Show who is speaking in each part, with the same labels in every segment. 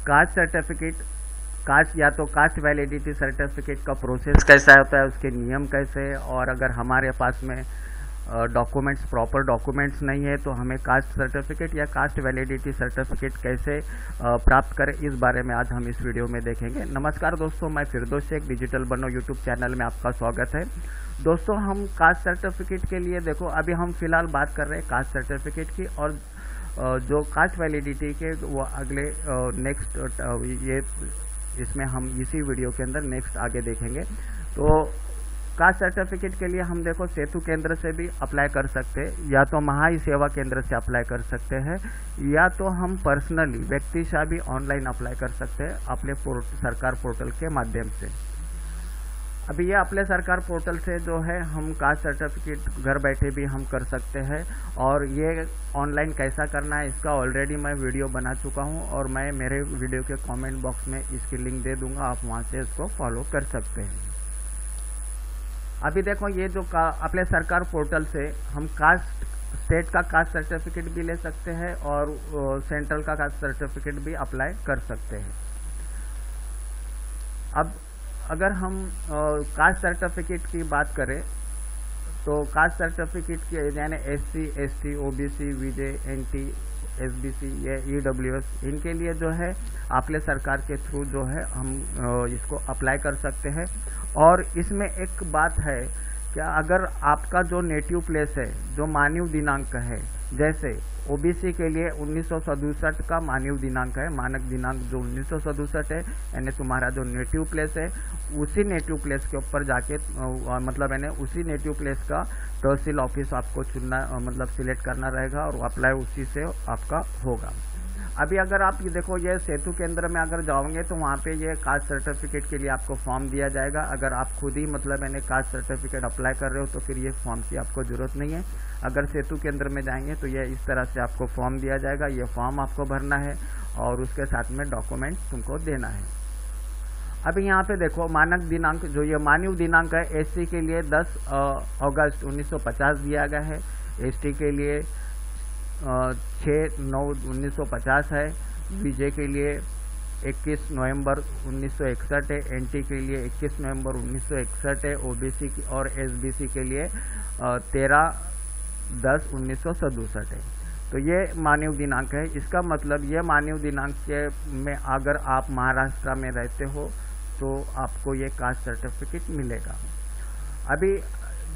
Speaker 1: Caste certificate, cast या तो cast validity certificate का प्रोसेस कैसा होता है, उसके नियम कैसे है, और अगर हमारे पास में डॉक्यूमेंट्स, प्रॉपर डॉक्यूमेंट्स नहीं है तो हमें कास्ट सर्टिफिकेट या कास्ट वैलिडिटी सर्टिफिकेट कैसे प्राप्त करें, इस बारे में आज हम इस वीडियो में देखेंगे। नमस्कार दोस्तों, मैं फिरदौस शेख, डिजिटल बनो यूट्यूब चैनल में आपका स्वागत है। दोस्तों, हम कास्ट सर्टिफिकेट के लिए देखो अभी हम फिलहाल बात कर रहे हैं कास्ट सर्टिफिकेट की, और जो कास्ट वैलिडिटी के वो अगले नेक्स्ट ये इसमें हम इसी वीडियो के अंदर नेक्स्ट आगे देखेंगे। तो कास्ट सर्टिफिकेट के लिए हम देखो सेतु केंद्र से भी अप्लाई कर सकते हैं, या तो महाई सेवा केंद्र से अप्लाई कर सकते हैं, या तो हम पर्सनली व्यक्तिशः भी ऑनलाइन अप्लाई कर सकते हैं अपने सरकार पोर्टल के माध्यम से। अभी ये अपने सरकार पोर्टल से जो है हम कास्ट सर्टिफिकेट घर बैठे भी हम कर सकते हैं, और ये ऑनलाइन कैसा करना है इसका ऑलरेडी मैं वीडियो बना चुका हूँ, और मैं मेरे वीडियो के कमेंट बॉक्स में इसकी लिंक दे दूंगा, आप वहाँ से इसको फॉलो कर सकते हैं। अभी देखो ये जो अपने सरकार पोर्टल से हम कास्ट स्टेट का कास्ट सर्टिफिकेट भी ले सकते हैं और सेंट्रल का कास्ट सर्टिफिकेट भी अप्लाई कर सकते हैं। अब अगर हम कास्ट सर्टिफिकेट की बात करें तो कास्ट सर्टिफिकेट के यानी SC, ST, OBC, VJ, NT, SBC, ये EWS, इनके लिए जो है अपने सरकार के थ्रू जो है हम इसको अप्लाई कर सकते हैं। और इसमें एक बात है कि अगर आपका जो नेटिव प्लेस है, जो मानव दिनांक है, जैसे OBC के लिए 1967 का मानव दिनांक है, मानक दिनांक जो 1967 है, यानी तुम्हारा जो नेटिव प्लेस है उसी नेटिव प्लेस के ऊपर जाके मतलब यानी उसी नेटिव प्लेस का तहसील ऑफिस आपको चुनना मतलब सिलेक्ट करना रहेगा, और अप्लाई उसी से आपका होगा। अभी अगर आप ये देखो ये सेतु केंद्र में अगर जाओगे तो वहाँ पे ये कास्ट सर्टिफिकेट के लिए आपको फॉर्म दिया जाएगा। अगर आप खुद ही मतलब मैंने कास्ट सर्टिफिकेट अप्लाई कर रहे हो तो फिर ये फॉर्म की आपको ज़रूरत नहीं है। अगर सेतु केंद्र में जाएंगे तो ये इस तरह से आपको फॉर्म दिया जाएगा, ये फॉर्म आपको भरना है और उसके साथ में डॉक्यूमेंट तुमको देना है। अभी यहाँ पे देखो मानक दिनांक, जो ये मानव दिनांक है, SC के लिए 10 अगस्त 1950 दिया गया है, ST के लिए 6/9/1950 है, VJ के लिए 21 नवंबर 1961 है, NT के लिए 21 नवंबर 1961 है, OBC और SBC के लिए 13/10/1967 है। तो ये मानव दिनांक है। इसका मतलब ये मानव दिनांक के में अगर आप महाराष्ट्र में रहते हो तो आपको ये कास्ट सर्टिफिकेट मिलेगा। अभी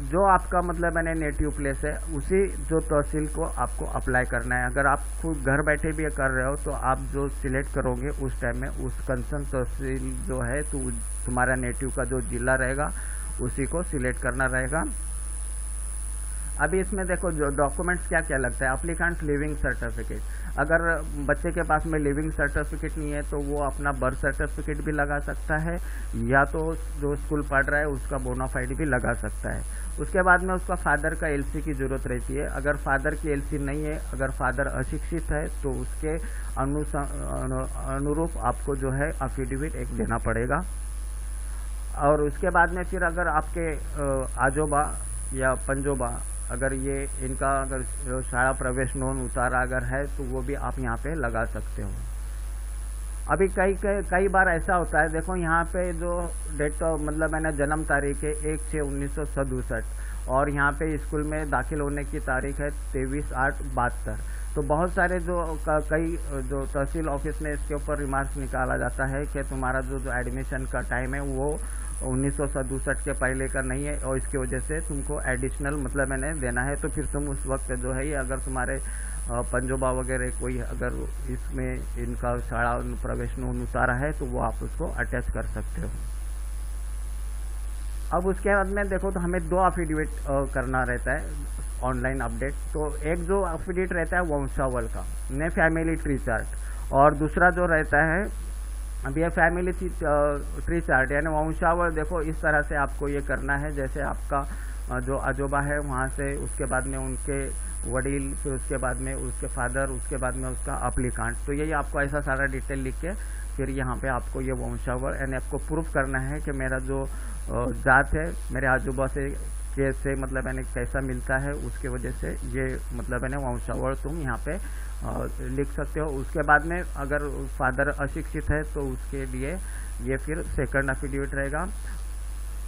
Speaker 1: जो आपका मतलब मैंने नेटिव प्लेस है उसी जो तहसील को आपको अप्लाई करना है। अगर आप खुद घर बैठे भी कर रहे हो तो आप जो सिलेक्ट करोगे उस टाइम में उस कंसर्न तहसील जो है तो तुम्हारा नेटिव का जो जिला रहेगा उसी को सिलेक्ट करना रहेगा। अभी इसमें देखो जो डॉक्यूमेंट्स क्या क्या लगता है, एप्लीकेंट लिविंग सर्टिफिकेट, अगर बच्चे के पास में लिविंग सर्टिफिकेट नहीं है तो वो अपना बर्थ सर्टिफिकेट भी लगा सकता है, या तो जो स्कूल पढ़ रहा है उसका बोनाफाइड भी लगा सकता है। उसके बाद में उसका फादर का LC की ज़रूरत रहती है। अगर फादर की LC नहीं है, अगर फादर अशिक्षित है तो उसके अनुरूप आपको जो है अफिडेविट एक देना पड़ेगा। और उसके बाद में फिर अगर आपके आजोबा या पंजोबा, अगर ये इनका अगर शाला प्रवेश नोंद उतारा अगर है तो वो भी आप यहाँ पे लगा सकते हो। अभी कई बार ऐसा होता है, देखो यहाँ पे जो डेट मतलब मैंने जन्म तारीख है 1/6/1967 और यहाँ पे स्कूल में दाखिल होने की तारीख है 23/8/72। तो बहुत सारे कई जो तहसील ऑफिस में इसके ऊपर रिमार्क्स निकाला जाता है कि तुम्हारा जो एडमिशन का टाइम है वो 1967 के पहले का नहीं है, और इसकी वजह से तुमको एडिशनल मतलब मैंने देना है। तो फिर तुम उस वक्त जो है अगर तुम्हारे पंजोबा वगैरह कोई अगर इसमें इनका शाला प्रवेश नोंद उतारा है तो वो आप उसको अटैच कर सकते हो। अब उसके बाद में देखो तो हमें 2 अफिडेविट करना रहता है ऑनलाइन अपडेट। तो एक जो अफिडेविट रहता है वंशावल का, ने फैमिली ट्री चार्ट, और दूसरा जो रहता है अब ये फैमिली ट्री चार्ट यानी वंशावल। देखो इस तरह से आपको ये करना है, जैसे आपका जो आजोबा है वहाँ से, उसके बाद में उनके वडील, फिर उसके बाद में उसके फादर, उसके बाद में उसका एप्लीकेंट। तो यही आपको ऐसा सारा डिटेल लिख के फिर यहाँ पे आपको ये वंशावल यानी आपको प्रूफ करना है कि मेरा जो जात है मेरे आजोबा से कैसे मतलब यानी कैसा मिलता है, उसके वजह से ये मतलब यानी वंशावळ तुम यहाँ पे लिख सकते हो। उसके बाद में अगर फादर अशिक्षित है तो उसके लिए ये फिर सेकंड एफिडेविट रहेगा।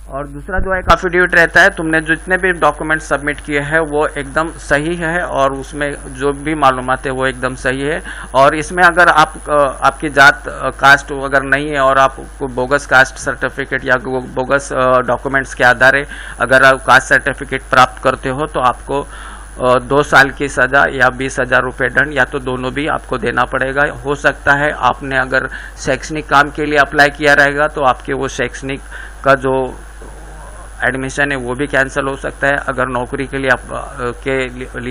Speaker 1: और दूसरा जो एक एफिडेविट रहता है, तुमने जितने भी डॉक्यूमेंट सबमिट किए हैं वो एकदम सही है और उसमें जो भी मालूमात है वो एकदम सही है। और इसमें अगर आपकी जात कास्ट अगर नहीं है और आप बोगस कास्ट सर्टिफिकेट या बोगस डॉक्यूमेंट्स के आधार अगर आप कास्ट सर्टिफिकेट प्राप्त करते हो तो आपको 2 साल की सजा या 20,000 रुपये दंड या तो दोनों भी आपको देना पड़ेगा। हो सकता है आपने अगर शैक्षणिक काम के लिए अप्लाई किया रहेगा तो आपके वो शैक्षणिक का जो एडमिशन है वो भी कैंसिल हो सकता है। अगर नौकरी के लिए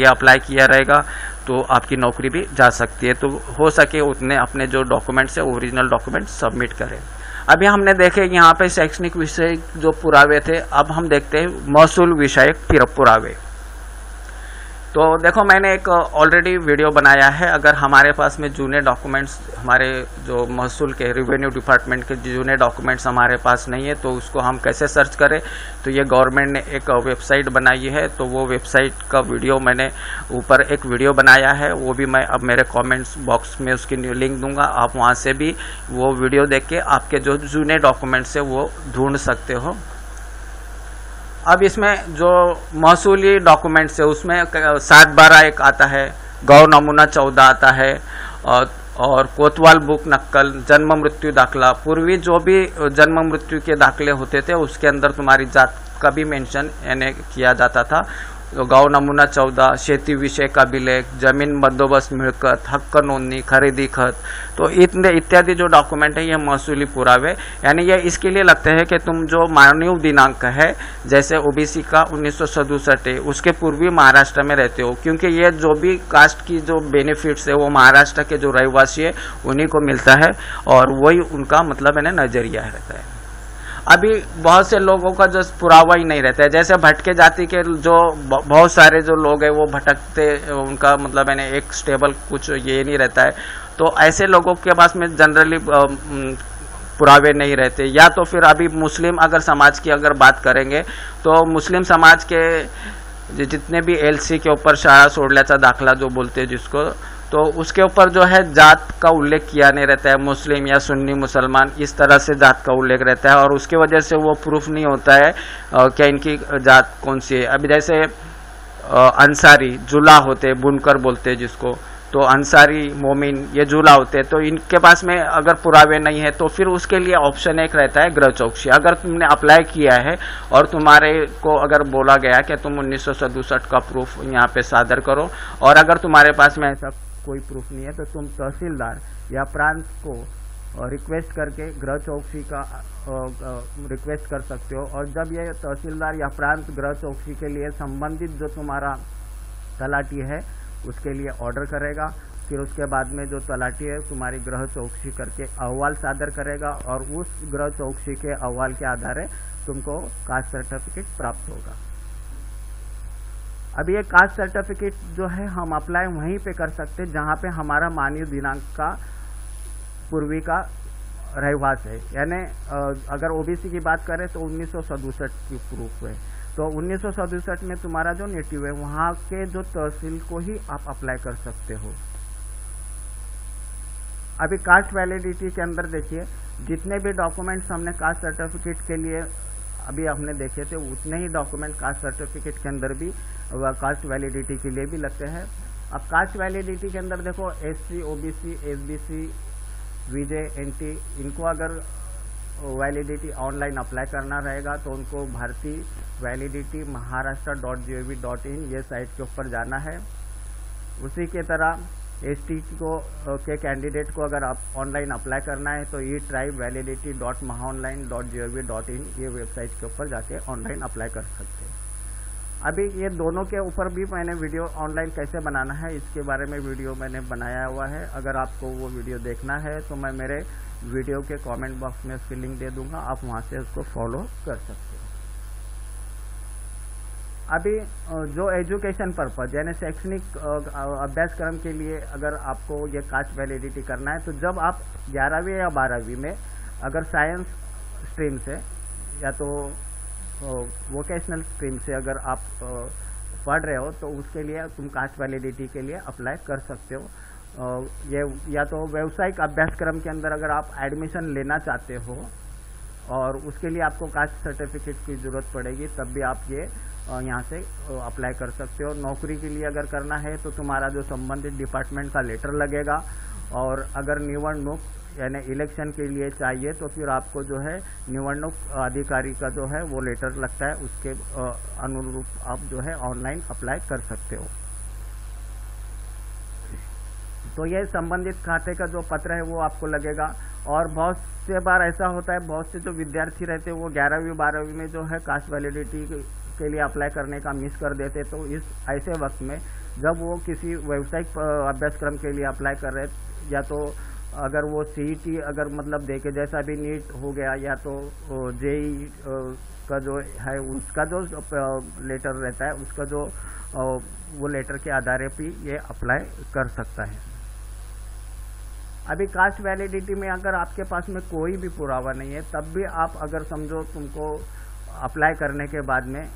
Speaker 1: अप्लाई किया रहेगा तो आपकी नौकरी भी जा सकती है। तो हो सके उतने अपने जो डॉक्यूमेंट्स है ओरिजिनल डॉक्यूमेंट सबमिट करें। अभी हमने देखे यहाँ पे शैक्षणिक विषय जो पुरावे थे, अब हम देखते हैं महसूल विषयक पुरावे। तो देखो मैंने एक ऑलरेडी वीडियो बनाया है। अगर हमारे पास में जूने डॉक्यूमेंट्स हमारे जो महसूल के रेवेन्यू डिपार्टमेंट के जूने डॉक्यूमेंट्स हमारे पास नहीं है तो उसको हम कैसे सर्च करें, तो ये गवर्नमेंट ने एक वेबसाइट बनाई है। तो वो वेबसाइट का वीडियो मैंने ऊपर एक वीडियो बनाया है, वो भी मैं अब मेरे कमेंट्स बॉक्स में उसकी लिंक दूंगा। आप वहाँ से भी वो वीडियो देख के आपके जो जूने डॉक्यूमेंट्स है वो ढूंढ सकते हो। अब इसमें जो महसूली डॉक्यूमेंट्स है उसमें 7/12 एक आता है, गौ नमूना 14 आता है और कोतवाल बुक नक्कल, जन्म मृत्यु दाखला। पूर्वी जो भी जन्म मृत्यु के दाखले होते थे उसके अंदर तुम्हारी जात का भी मेंशन यानी किया जाता था। तो गौ नमूना 14, शेती विषय का विलेख, जमीन बंदोबस्त मिळकत, हक्क नोंदणी, खरीदी खत, तो इतने इत्यादि जो डॉक्यूमेंट है ये महसूली पुरावे यानी ये इसके लिए लगते हैं कि तुम जो मानव दिनांक है जैसे ओबीसी का 1967 है उसके पूर्वी महाराष्ट्र में रहते हो, क्योंकि ये जो भी कास्ट की जो बेनिफिट्स है वो महाराष्ट्र के जो रहवासी है उन्हीं को मिलता है और वही उनका मतलब है नजरिया रहता है। अभी बहुत से लोगों का जो पुरावा ही नहीं रहता है, जैसे भटके जाति के जो बहुत सारे जो लोग हैं वो भटकते, उनका मतलब है एक स्टेबल कुछ ये नहीं रहता है। तो ऐसे लोगों के पास में जनरली पुरावे नहीं रहते। या तो फिर अभी मुस्लिम अगर समाज की अगर बात करेंगे तो मुस्लिम समाज के जितने भी एलसी के ऊपर शाळा सोडल्याचा दाखला जो बोलते हैं जिसको, तो उसके ऊपर जो है जात का उल्लेख किया नहीं रहता है, मुस्लिम या सुन्नी मुसलमान इस तरह से जात का उल्लेख रहता है और उसके वजह से वो प्रूफ नहीं होता है क्या इनकी जात कौन सी है। अभी जैसे अंसारी जुला होते, बुनकर बोलते हैं जिसको, तो अंसारी मोमिन ये जुला होते हैं, तो इनके पास में अगर पुरावे नहीं है तो फिर उसके लिए ऑप्शन एक रहता है गृह चौकसी। अगर तुमने अप्लाई किया है और तुम्हारे को अगर बोला गया कि तुम 1967 का प्रूफ यहाँ पे सादर करो और अगर तुम्हारे पास में ऐसा कोई प्रूफ नहीं है तो तुम तहसीलदार या प्रांत को रिक्वेस्ट करके गृह चौकसी का रिक्वेस्ट कर सकते हो। और जब ये तहसीलदार या प्रांत गृह चौकसी के लिए संबंधित जो तुम्हारा तलाटी है उसके लिए ऑर्डर करेगा, फिर उसके बाद में जो तलाटी है तुम्हारी गृह चौकसी करके अहवाल सादर करेगा और उस गृह चौकसी के अहवाल के आधार तुमको कास्ट सर्टिफिकेट प्राप्त होगा। अभी ये कास्ट सर्टिफिकेट जो है हम अप्लाई वहीं पे कर सकते हैं जहाँ पे हमारा मानव दिनांक का पूर्वी का रहवास है। यानी अगर ओबीसी की बात करें तो 1967 की प्रूफ है, तो 1967 में तुम्हारा जो नेटिव है वहाँ के जो तहसील को ही आप अप्लाई कर सकते हो। अभी कास्ट वैलिडिटी के अंदर देखिए जितने भी डॉक्यूमेंट्स हमने कास्ट सर्टिफिकेट के लिए अभी हमने देखे थे उतने ही डॉक्यूमेंट कास्ट सर्टिफिकेट के अंदर भी कास्ट वैलिडिटी के लिए भी लगते हैं। अब कास्ट वैलिडिटी के अंदर देखो एससी, ओबीसी, एसबीसी, वीजे, एनटी, इनको अगर वैलिडिटी ऑनलाइन अप्लाई करना रहेगा तो उनको भारतीय वैलिडिटी maharashtra.gov.in ये साइट के ऊपर जाना है। उसी के तरह एसटी को के कैंडिडेट को अगर आप ऑनलाइन अप्लाई करना है तो eTribeValidity.mahaonline.gov.in ये वेबसाइट के ऊपर जाके ऑनलाइन अप्लाई कर सकते हैं। अभी ये दोनों के ऊपर भी मैंने वीडियो ऑनलाइन कैसे बनाना है इसके बारे में वीडियो मैंने बनाया हुआ है। अगर आपको वो वीडियो देखना है तो मैं मेरे वीडियो के कमेंट बॉक्स में उसकी लिंक दे दूंगा, आप वहाँ से उसको फॉलो कर सकते हो। अभी जो एजुकेशन पर्पज यानी शैक्षणिक अभ्यासक्रम के लिए अगर आपको ये कास्ट वैलिडिटी करना है तो जब आप 11वीं या 12वीं में अगर साइंस स्ट्रीम से या तो वोकेशनल स्ट्रीम से अगर आप पढ़ रहे हो तो उसके लिए तुम कास्ट वैलिडिटी के लिए अप्लाई कर सकते हो। ये या तो व्यावसायिक अभ्यासक्रम के अंदर अगर आप एडमिशन लेना चाहते हो और उसके लिए आपको कास्ट सर्टिफिकेट की ज़रूरत पड़ेगी, तब भी आप ये यहाँ से अप्लाई कर सकते हो। नौकरी के लिए अगर करना है तो तुम्हारा जो संबंधित डिपार्टमेंट का लेटर लगेगा, और अगर निवडणूक यानी इलेक्शन के लिए चाहिए तो फिर आपको जो है निवडणूक अधिकारी का जो है वो लेटर लगता है, उसके अनुरूप आप जो है ऑनलाइन अप्लाई कर सकते हो। तो ये संबंधित खाते का जो पत्र है वो आपको लगेगा। और बहुत से बार ऐसा होता है, बहुत से जो विद्यार्थी रहते हैं वो 11वीं 12वीं में जो है कास्ट वैलिडिटी के लिए अप्लाई करने का मिस कर देते। तो इस ऐसे वक्त में जब वो किसी व्यावसायिक अभ्यासक्रम के लिए अप्लाई कर रहे, या तो अगर वो CET अगर मतलब देके, जैसा भी नीट हो गया या तो JEE का जो है उसका जो लेटर रहता है, उसका जो वो लेटर के आधार पे ये अप्लाई कर सकता है। अभी कास्ट वैलिडिटी में अगर आपके पास में कोई भी पुरावा नहीं है, तब भी आप अगर समझो तुमको अप्लाई करने के बाद में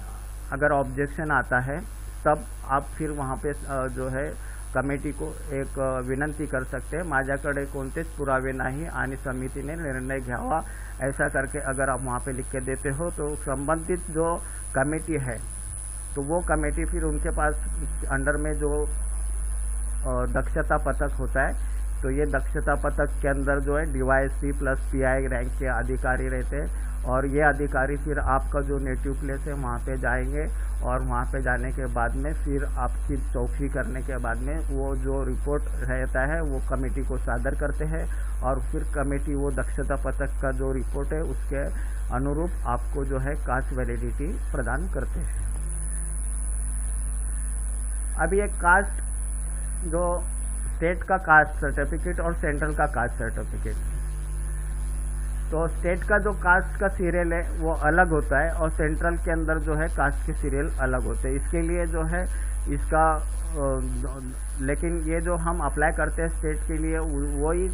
Speaker 1: अगर ऑब्जेक्शन आता है, तब आप फिर वहाँ पे जो है कमिटी को एक विनंती कर सकते हैं, माझ्याकडे कोणतेच पुरावे नाही आणि समितीने निर्णय घ्यावा, ऐसा करके अगर आप वहाँ पे लिख के देते हो तो संबंधित जो कमेटी है तो वो कमेटी फिर उनके पास अंडर में जो दक्षता पथक होता है, तो ये दक्षता पथक के अंदर जो है DYSP प्लस PI रैंक के अधिकारी रहते हैं, और ये अधिकारी फिर आपका जो नेटिव प्लेस है वहाँ पे जाएंगे, और वहाँ पे जाने के बाद में फिर आपकी चौकसी करने के बाद में वो जो रिपोर्ट रहता है वो कमेटी को सादर करते हैं, और फिर कमेटी वो दक्षता पथक का जो रिपोर्ट है उसके अनुरूप आपको जो है कास्ट वैलिडिटी प्रदान करते हैं। अब ये कास्ट जो स्टेट का कास्ट सर्टिफिकेट और सेंट्रल का कास्ट सर्टिफिकेट, तो स्टेट का जो कास्ट का सीरियल है वो अलग होता है, और सेंट्रल के अंदर जो है कास्ट के सीरियल अलग होते हैं। इसके लिए जो है इसका लेकिन ये जो हम अप्लाई करते हैं स्टेट के लिए, वही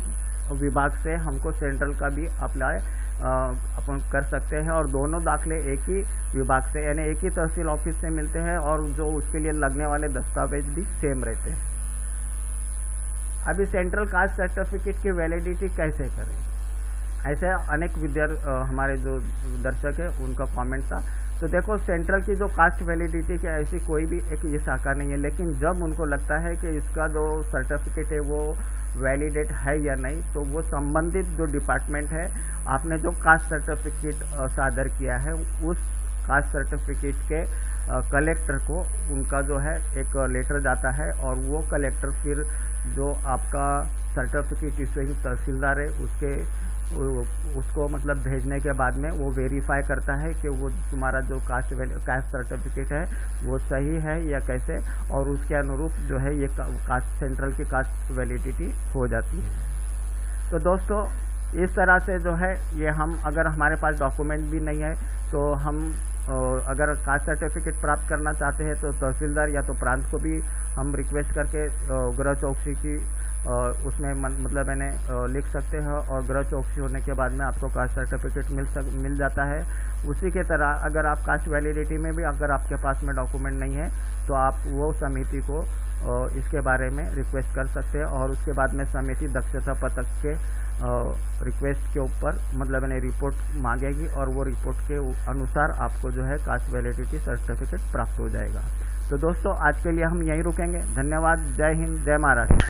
Speaker 1: विभाग से हमको सेंट्रल का भी अप्लाई अपन कर सकते हैं, और दोनों दाखले एक ही विभाग से यानी एक ही तहसील ऑफिस से मिलते हैं, और जो उसके लिए लगने वाले दस्तावेज भी सेम रहते हैं। अभी सेंट्रल कास्ट सर्टिफिकेट की वैलिडिटी कैसे करें, ऐसे अनेक हमारे जो दर्शक है उनका कमेंट था। तो देखो, सेंट्रल की जो कास्ट वैलिडिटी की ऐसी कोई भी एक ये शाखा नहीं है, लेकिन जब उनको लगता है कि इसका जो सर्टिफिकेट है वो वैलिडेट है या नहीं, तो वो संबंधित जो डिपार्टमेंट है, आपने जो कास्ट सर्टिफिकेट सादर किया है उस कास्ट सर्टिफिकेट के कलेक्टर को उनका जो है एक लेटर जाता है, और वो कलेक्टर फिर जो आपका सर्टिफिकेट इशूइंग तहसीलदार है उसको मतलब भेजने के बाद में वो वेरीफाई करता है कि वो तुम्हारा जो कास्ट सर्टिफिकेट है वो सही है या कैसे, और उसके अनुरूप जो है ये कास्ट सेंट्रल की कास्ट वैलिडिटी हो जाती है। तो दोस्तों, इस तरह से जो है ये हम अगर हमारे पास डॉक्यूमेंट भी नहीं है तो हम अगर कास्ट सर्टिफिकेट प्राप्त करना चाहते हैं तो तहसीलदार या तो प्रांत को भी हम रिक्वेस्ट करके गृह चौकसी की उसमें मतलब मैंने लिख सकते हैं, और गृह चौकसी होने के बाद में आपको कास्ट सर्टिफिकेट मिल जाता है। उसी के तरह अगर आप कास्ट वैलिडिटी में भी अगर आपके पास में डॉक्यूमेंट नहीं है तो आप वो समिति को इसके बारे में रिक्वेस्ट कर सकते हैं, और उसके बाद में समिति दक्षता पथक के रिक्वेस्ट के ऊपर मतलब मैंने रिपोर्ट मांगेगी, और वो रिपोर्ट के अनुसार आपको जो है कास्ट वैलिडिटी सर्टिफिकेट प्राप्त हो जाएगा। तो दोस्तों, आज के लिए हम यहीं रुकेंगे। धन्यवाद। जय हिंद, जय महाराष्ट्र।